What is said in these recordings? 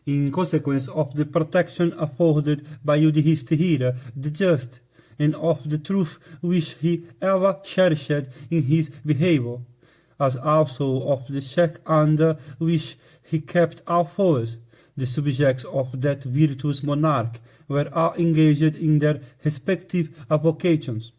in consequence of the protection afforded by Yudhishthira the just, and of the truth which he ever cherished in his behavior, as also of the check under which he kept our foes, the subjects of that virtuous monarch were all engaged in their respective avocations,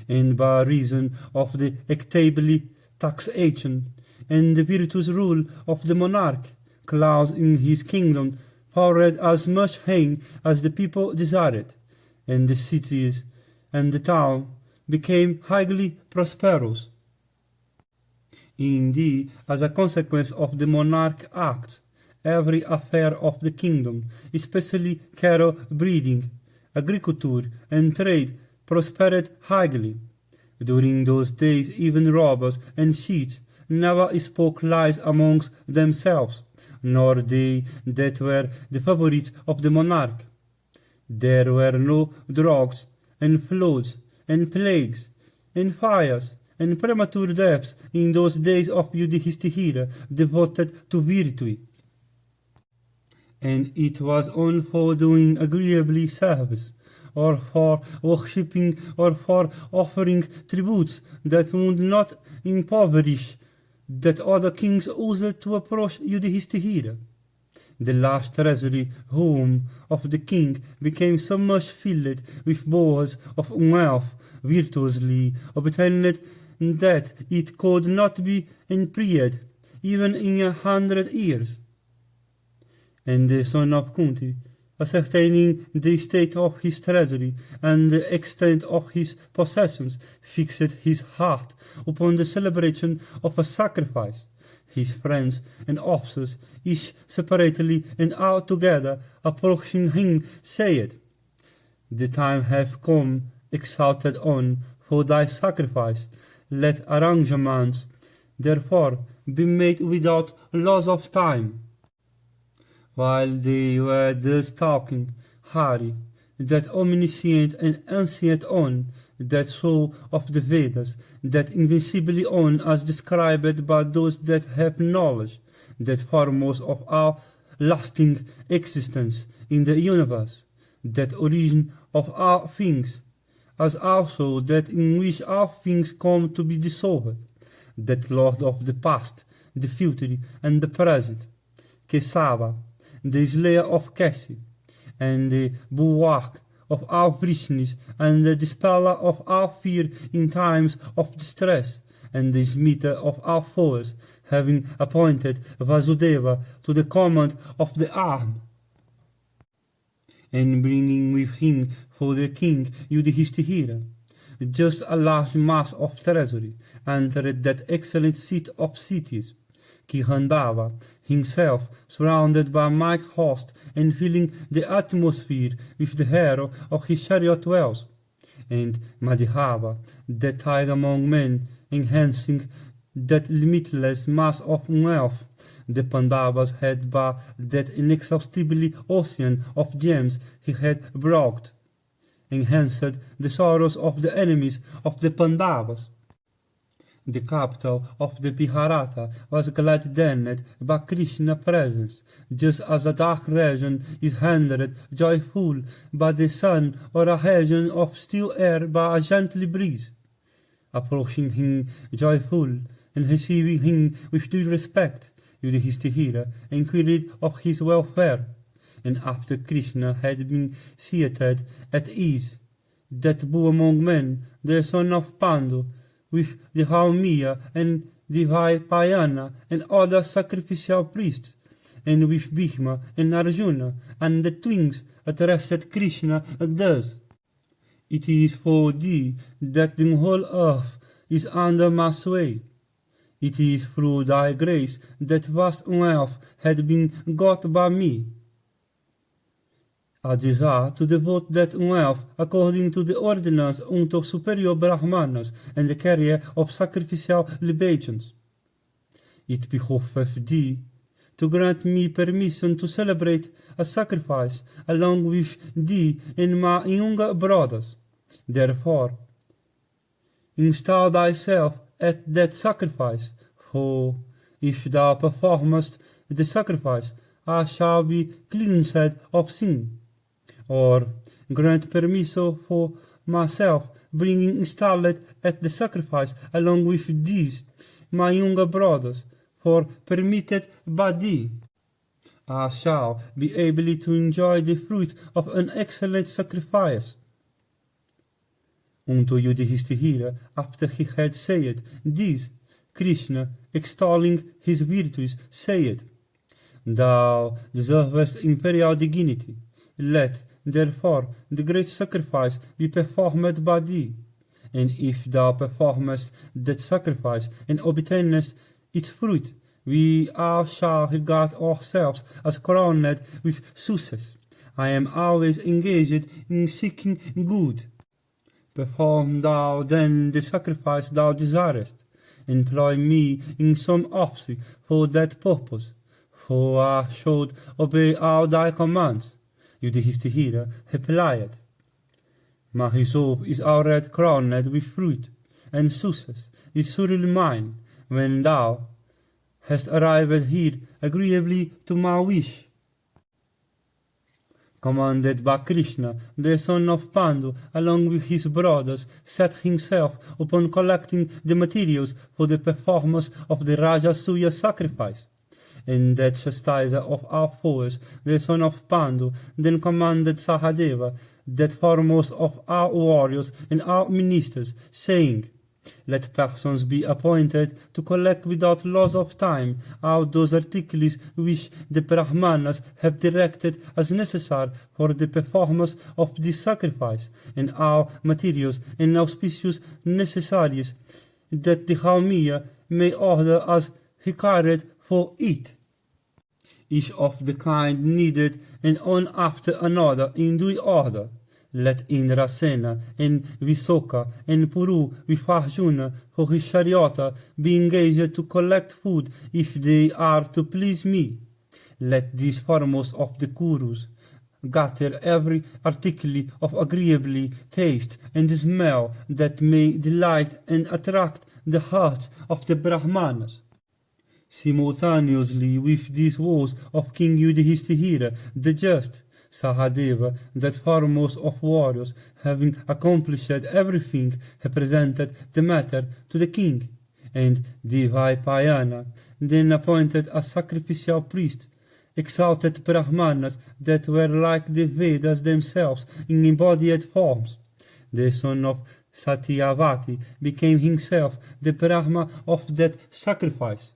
and by reason of the equitable taxation and the virtuous rule of the monarch, Claus in his kingdom poured as much rain as the people desired, and the cities and the town became highly prosperous. Indeed, as a consequence of the monarch's acts, every affair of the kingdom, especially cattle breeding, agriculture, and trade, prospered highly. During those days even robbers and cheats never spoke lies amongst themselves, nor they that were the favorites of the monarch. There were no drugs, and floods, and plagues, and fires, and premature deaths in those days of Yudhishthira devoted to virtue. And it was on for doing agreeably service, or for worshipping, or for offering tributes that would not impoverish, that other kings used to approach Yudhishthira. The large treasury home of the king became so much filled with bowls of wealth virtuously obtained that it could not be emptied even in 100 years. And the son of Kunti, ascertaining the state of his treasury and the extent of his possessions, fixed his heart upon the celebration of a sacrifice. His friends and officers, each separately and all together, approaching him, said, "The time hath come, exalted one, for thy sacrifice. Let arrangements, therefore, be made without loss of time." While they were thus talking, Hari, that omniscient and ancient one, that soul of the Vedas, that invincibly one as described by those that have knowledge, that foremost of all lasting existence in the universe, that origin of all things, as also that in which all things come to be dissolved, that Lord of the past, the future, and the present, Kesava, the slayer of Kasi, and the bulwark of all richness, and the dispeller of all fear in times of distress, and the smitter of all foes, having appointed Vasudeva to the command of the arm, and bringing with him for the king Yudhishthira, just a large mass of treasury, entered that excellent seat of cities, Kihandava, himself surrounded by a mighty host and filling the atmosphere with the hero of his chariot wheels, and Madhava, that tied among men, enhancing that limitless mass of wealth the Pandavas had by that inexhaustible ocean of gems he had brought, enhanced the sorrows of the enemies of the Pandavas. The capital of the Mahabharata was gladdened by Krishna's presence, just as a dark region is rendered joyful by the sun, or a region of still air by a gentle breeze. Approaching him joyful, and receiving him with due respect, Yudhishthira inquired of his welfare, and after Krishna had been seated at ease, that bull among men, the son of Pandu, with the Haumia and the Vaipayana and other sacrificial priests, and with Bhishma and Arjuna and the twins, addressed Krishna thus: "It is for thee that the whole earth is under my sway. It is through thy grace that vast wealth had been got by me. I desire to devote that wealth according to the ordinance unto superior Brahmanas and the carrier of sacrificial libations. It behoveth thee to grant me permission to celebrate a sacrifice along with thee and my younger brothers. Therefore, install thyself at that sacrifice, for if thou performest the sacrifice, I shall be cleansed of sin. Or grant permiso for myself, bringing installed at the sacrifice along with these, my younger brothers, for permitted by thee. I shall be able to enjoy the fruit of an excellent sacrifice. Unto Yudhishthira, after he had said this, Krishna, extolling his virtues, said, Thou deservest imperial dignity. Let, therefore, the great sacrifice be performed by thee. And if thou performest that sacrifice and obtainest its fruit, we all shall regard ourselves as crowned with success. I am always engaged in seeking good. Perform thou then the sacrifice thou desirest. Employ me in some office for that purpose, for I should obey all thy commands. Yudhishthira replied, My resolve is already crowned with fruit, and success is surely mine, when thou hast arrived here agreeably to my wish. Commanded by Krishna, the son of Pandu, along with his brothers, set himself upon collecting the materials for the performance of the Rajasuyika sacrifice. And that chastiser of our foes, the son of Pandu, then commanded Sahadeva, that foremost of our warriors and our ministers, saying, Let persons be appointed to collect without loss of time all those articles which the Brahmanas have directed as necessary for the performance of this sacrifice, and all materials and auspicious necessaries that the Haumia may order as required for it. Each of the kind needed, and one after another in due order. Let Indrasena and Visoka and Puru with Arjuna for his charioteer be engaged to collect food if they are to please me. Let these foremost of the Kurus gather every article of agreeably taste and smell that may delight and attract the hearts of the Brahmanas. Simultaneously with these words of King Yudhishthira, the just, Sahadeva, that foremost of warriors, having accomplished everything, represented the matter to the king, and Devapayana then appointed a sacrificial priest, exalted Brahmanas that were like the Vedas themselves in embodied forms. The son of Satyavati became himself the Brahma of that sacrifice,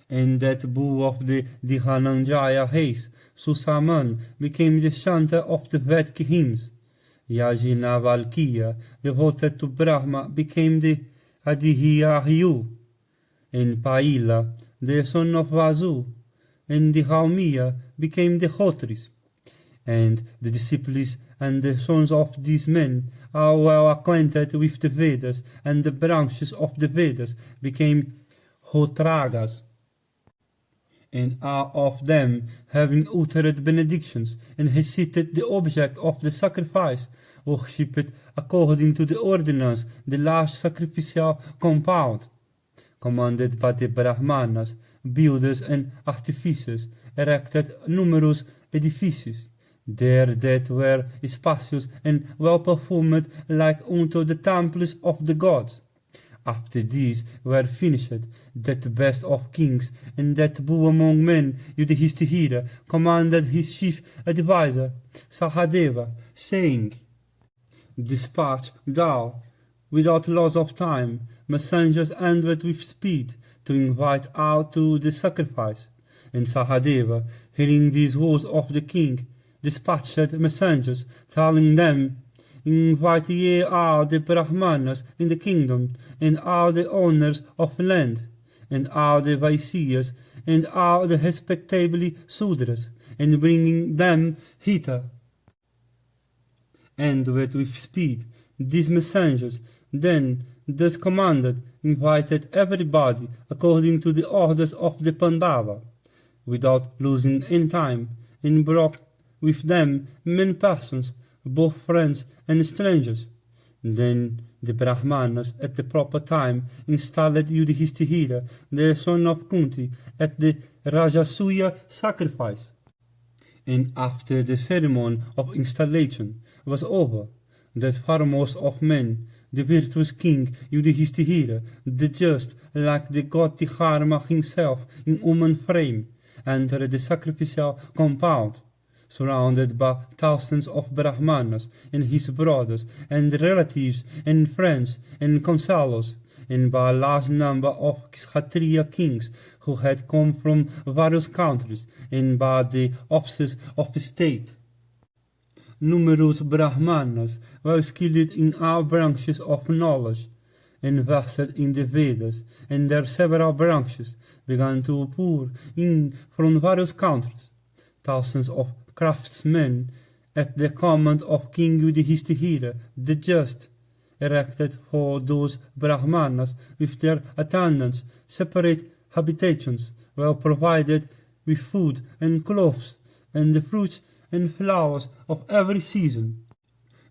and that bull of the Dhananjaya race, Susaman, became the chanter of the Vedic hymns. Yajna Valkya, devoted to Brahma, became the Adhiyaryu, and Paila, the son of Vasu, and the Haumia became the Hotris. And the disciples and the sons of these men are well acquainted with the Vedas, and the branches of the Vedas became Hotragas. And all of them, having uttered benedictions and recited the object of the sacrifice, worshipped according to the ordinance the large sacrificial compound. Commanded by the Brahmanas, builders and artificers erected numerous edifices, there that were spacious and well performed like unto the temples of the gods. After these were finished, that best of kings and that bull among men, Yudhishthira, commanded his chief adviser, Sahadeva, saying, Dispatch thou, without loss of time, messengers ended with speed, to invite all to the sacrifice. And Sahadeva, hearing these words of the king, dispatched messengers, telling them, Invite ye all the Brahmanas in the kingdom, and all the owners of land, and all the Vaisyas, and all the respectable Sudras, and bringing them hither. And with speed, these messengers, then, thus commanded, invited everybody according to the orders of the Pandava, without losing any time, and brought with them many persons, both friends and strangers, Then the Brahmanas at the proper time installed Yudhishthira, the son of Kunti, at the Rajasuya sacrifice. And after the ceremony of installation was over, that foremost of men, the virtuous king Yudhishthira, the just, like the god Dharma himself in human frame, entered the sacrificial compound, surrounded by thousands of Brahmanas and his brothers and relatives and friends and counselors, and by a large number of Kshatriya kings who had come from various countries, and by the officers of state. Numerous Brahmanas were skilled in all branches of knowledge, and versed in the Vedas, and their several branches began to pour in from various countries. Thousands of craftsmen, at the command of King Yudhishthira, the just, erected for those Brahmanas with their attendants separate habitations, well provided with food and clothes, and the fruits and flowers of every season.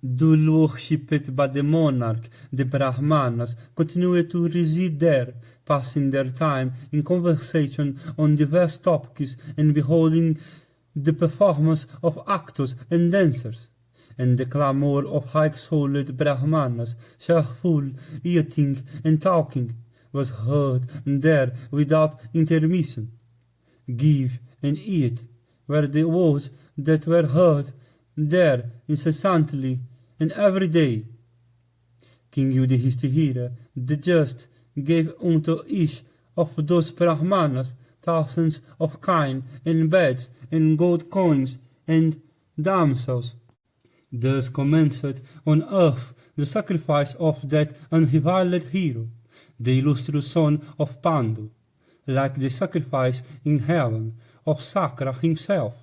Duly worshipped by the monarch, the Brahmanas continued to reside there, passing their time in conversation on diverse topics and beholding the performance of actors and dancers, and the clamor of high-souled Brahmanas, cheerful, eating and talking, was heard there without intermission. Give and eat were the words that were heard there incessantly and every day. King Yudhishthira, the just, gave unto each of those Brahmanas thousands of kine and beds and gold coins and damsels. Thus commenced on earth the sacrifice of that unrivaled hero, the illustrious son of Pandu, like the sacrifice in heaven of Sakra himself.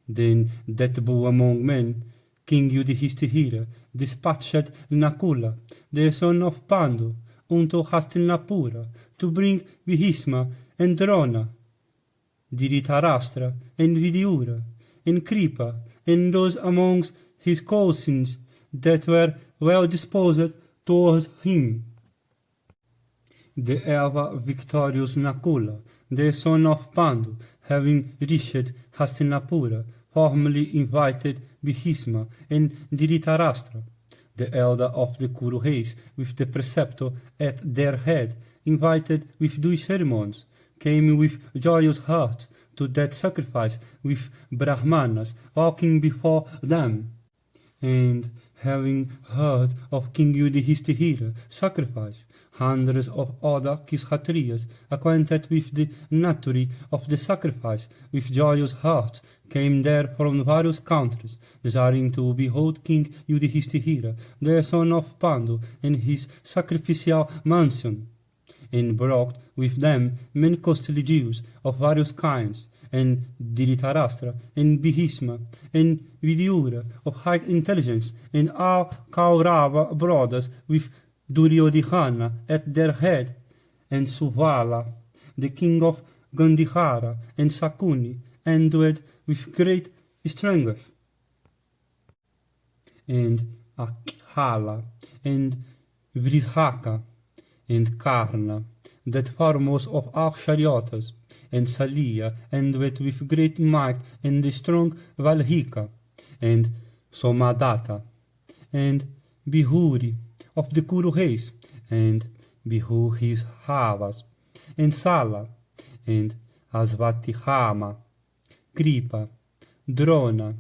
Then that bull among men, King Yudhishthira, dispatched Nakula, the son of Pandu, unto Hastinapura, to bring Bhishma and Drona, Dhritarashtra and Vidyura, and Kripa, and those amongst his cousins that were well disposed towards him. The ever victorious Nakula, the son of Pandu, having reached Hastinapura, formally invited Bhishma and Dhritarashtra, the elder of the Kuru race, with the preceptor at their head, invited with due ceremonies, came with joyous hearts to that sacrifice with Brahmanas walking before them. And having heard of King Yudhishthira's sacrifice, hundreds of other Kshatriyas, acquainted with the nature of the sacrifice, with joyous hearts, came there from various countries, desiring to behold King Yudhishthira, the son of Pandu, in his sacrificial mansion, and brought with them many costly jewels of various kinds, and Dhritarashtra, and Bhishma, and Vidyura of high intelligence, and all Kaurava brothers with Duryodhana at their head, and Suvala, the king of Gandhara, and Sakuni, endowed with great strength, and Akhala, and Vridhaka, and Karna, that foremost of all charioteers, and Saliya, endowed with great might, and the strong Valhika, and Somadatta, and Bihuri of the Kuru race, and Bihu his Havas, and Sala, and Asvatihama, Kripa, Drona,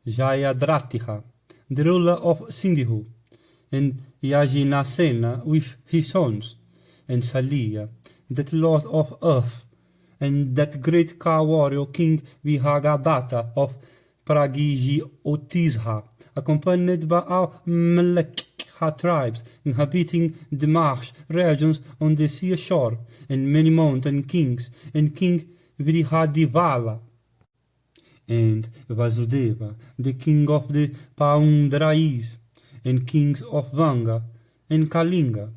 Jayadratha, the ruler of Sindhu, and Yajinasena with his sons, and Saliya, that lord of earth, and that great car warrior King Vihagadatta of Pragijiotisha, accompanied by all Mlekha tribes inhabiting the marsh regions on the sea shore, and many mountain kings, and King Vrihadivala, and Vasudeva, the king of the Paundrais, and kings of Vanga, and Kalinga,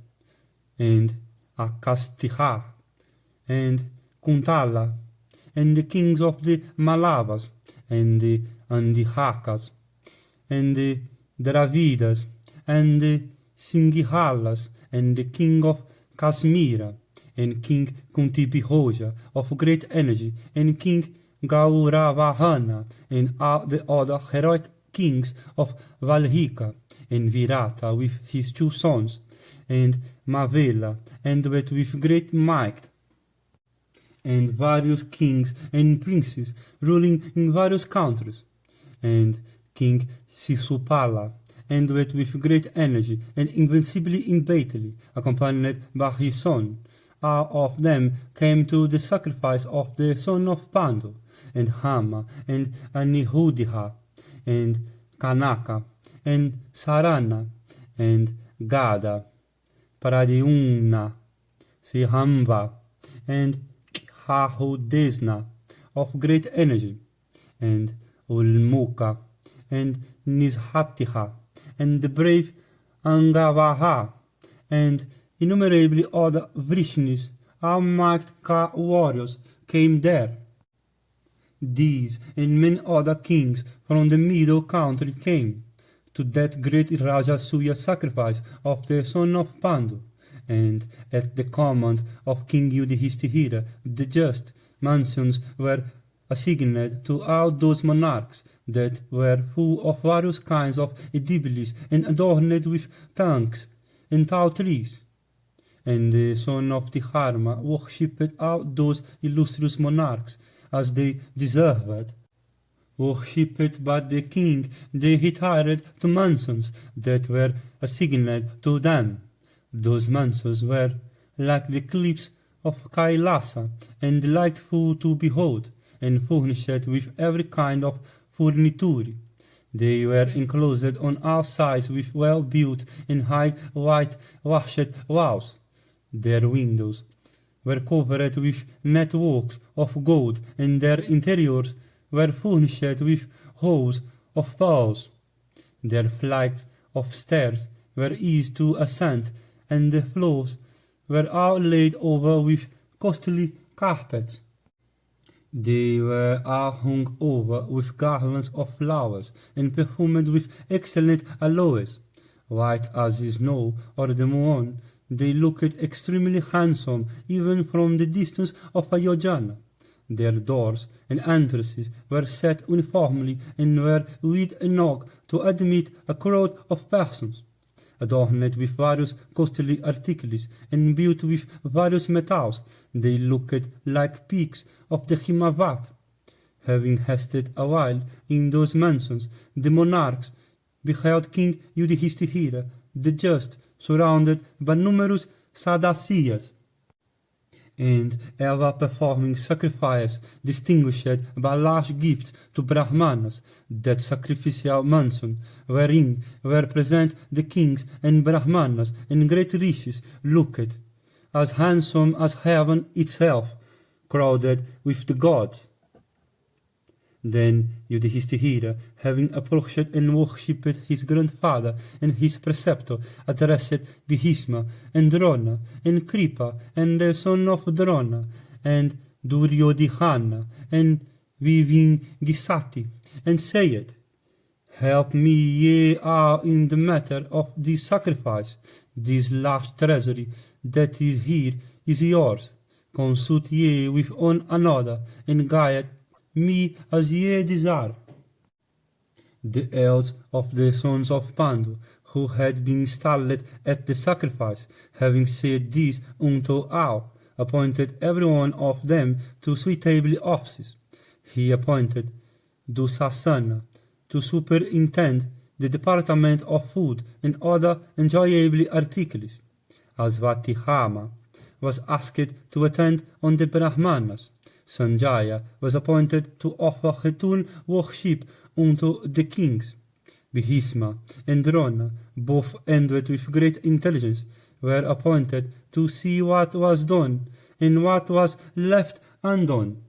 and Akastiha, and Kuntala, and the kings of the Malavas, and the Andihakas, and the Dravidas, and the Singhalas, and the king of Kashmira, and King Kuntibhoja of great energy, and King Gauravahana, and all the other heroic kings of Valhika, and Virata with his 2 sons, and Mavela, and with great might, and various kings and princes ruling in various countries, and King Sisupala, and with great energy and invincibly in battle, accompanied by his son. All of them came to the sacrifice of the son of Pandu, and Hama, and Anihudiha, and Kanaka, and Sarana, and Gada, Pradyumna, Sihamba, and Hahudesna, of great energy, and Ulmuka, and Nishatiha, and the brave Angavaha, and innumerable other Vrishnis, all mighty warriors, came there. These and many other kings from the middle country came to that great Rajasuya sacrifice of the son of Pandu, and at the command of King Yudhishthira the just, mansions were assigned to all those monarchs that were full of various kinds of edibles and adorned with tanks and tall trees. And the son of Dharma worshipped all those illustrious monarchs as they deserved. Worshipped by the king, they retired to mansions that were assigned to them. Those mansions were like the cliffs of Kailasa, and delightful to behold, and furnished with every kind of furniture. They were enclosed on all sides with well-built and high whitewashed walls. Their windows were covered with networks of gold, and their interiors were furnished with rows of pearls. Their flights of stairs were easy to ascend, and the floors were all laid over with costly carpets. They were all hung over with garlands of flowers, and perfumed with excellent aloes. White as the snow or the moon, they looked extremely handsome even from the distance of a yojana. Their doors and entrances were set uniformly and were wide enough to admit a crowd of persons, adorned with various costly articles and built with various metals. They looked like peaks of the Himavat. Having rested a while in those mansions, the monarchs beheld King Yudhishthira the just, surrounded by numerous Sadasyas, and ever performing sacrifice distinguished by large gifts to Brahmanas, that sacrificial mansion, wherein were present the kings and Brahmanas and great rishis, looked as handsome as heaven itself, crowded with the gods. Then Yudhishthira, having approached and worshipped his grandfather and his preceptor, addressed Bhishma and Drona and Kripa and the son of Drona and Duryodhana and Vivingisati, and said, "Help me ye all in the matter of this sacrifice. This large treasury that is here is yours. Consult ye with one another and guide me as ye desire." The elders of the sons of Pandu, who had been installed at the sacrifice, having said this unto all, appointed every one of them to suitable offices. He appointed Dusasana to superintend the department of food and other enjoyable articles. Asvatihama was asked to attend on the Brahmanas. Sanjaya was appointed to offer return worship unto the kings. Bhishma and Drona, both endowed with great intelligence, were appointed to see what was done and what was left undone.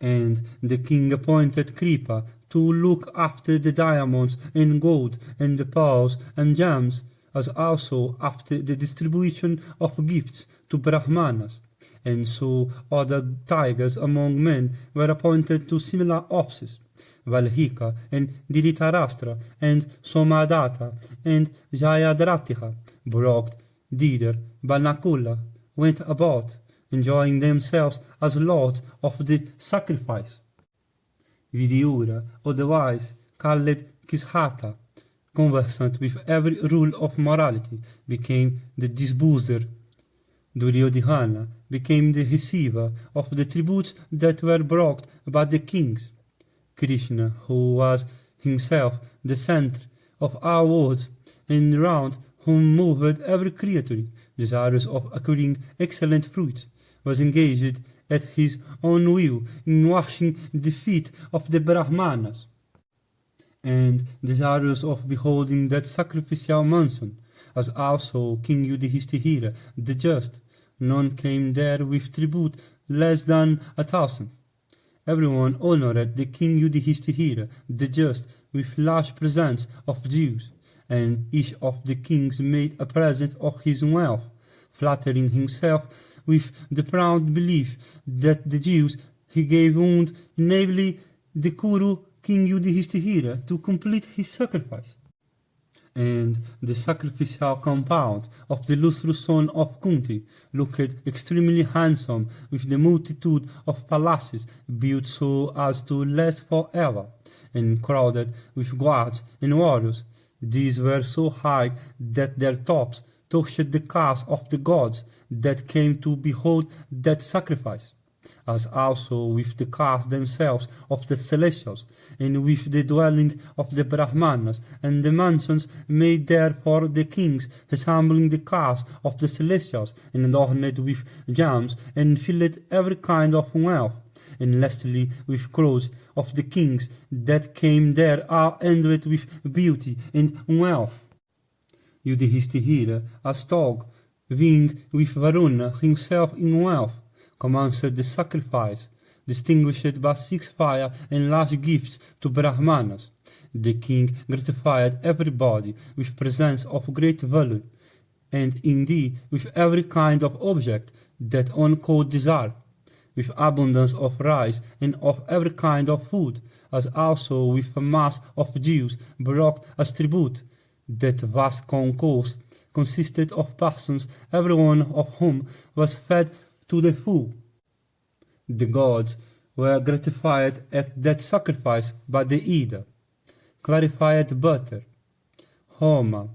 And the king appointed Kripa to look after the diamonds and gold and the pearls and gems, as also after the distribution of gifts to Brahmanas. and so other tigers among men were appointed to similar offices. Valhika and Dhritarashtra and Somadatta and Jayadratha, Brok, Dider, Banakula went about, enjoying themselves as lords of the sacrifice. Vidyura, otherwise called Kishata, conversant with every rule of morality, became the disbuser. Duryodhana became the receiver of the tributes that were brought by the kings. Krishna, who was himself the center of our worlds, and round whom moved every creature, desirous of acquiring excellent fruits, was engaged at his own will in washing the feet of the Brahmanas, and desirous of beholding that sacrificial mansion, as also King Yudhishthira the just. None came there with tribute less than 1,000. Everyone honored the King Yudhishthira the just with large presents of Jews, and each of the kings made a present of his wealth, flattering himself with the proud belief that the Jews he gave would enable the Kuru King Yudhishthira to complete his sacrifice. And the sacrificial compound of the lustrous son of Kunti looked extremely handsome with the multitude of palaces built so as to last forever, and crowded with guards and warriors. These were so high that their tops touched the cars of the gods that came to behold that sacrifice, as also with the cars themselves of the celestials, and with the dwelling of the Brahmanas, and the mansions made there for the kings, resembling the cars of the celestials, and adorned with gems, and filled every kind of wealth, and lastly with clothes of the kings that came there are endowed with beauty and wealth. Yudhishthira, as dog, being with Varuna himself in wealth, commenced the sacrifice, distinguished by 6 fire and large gifts to Brahmanas. The king gratified everybody with presents of great value, and indeed with every kind of object that one could desire, with abundance of rice and of every kind of food, as also with a mass of Jews brought as tribute. That vast concourse consisted of persons, every one of whom was fed to the full. The gods were gratified at that sacrifice by the Ida, clarified butter, homa,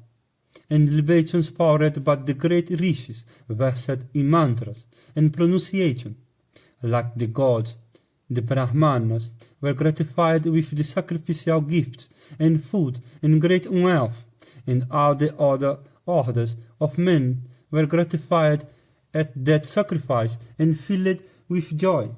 and libations poured by the great rishis versed in mantras and pronunciation. Like the gods, the Brahmanas were gratified with the sacrificial gifts and food and great wealth, and all the other orders of men were gratified at that sacrifice and filled with joy.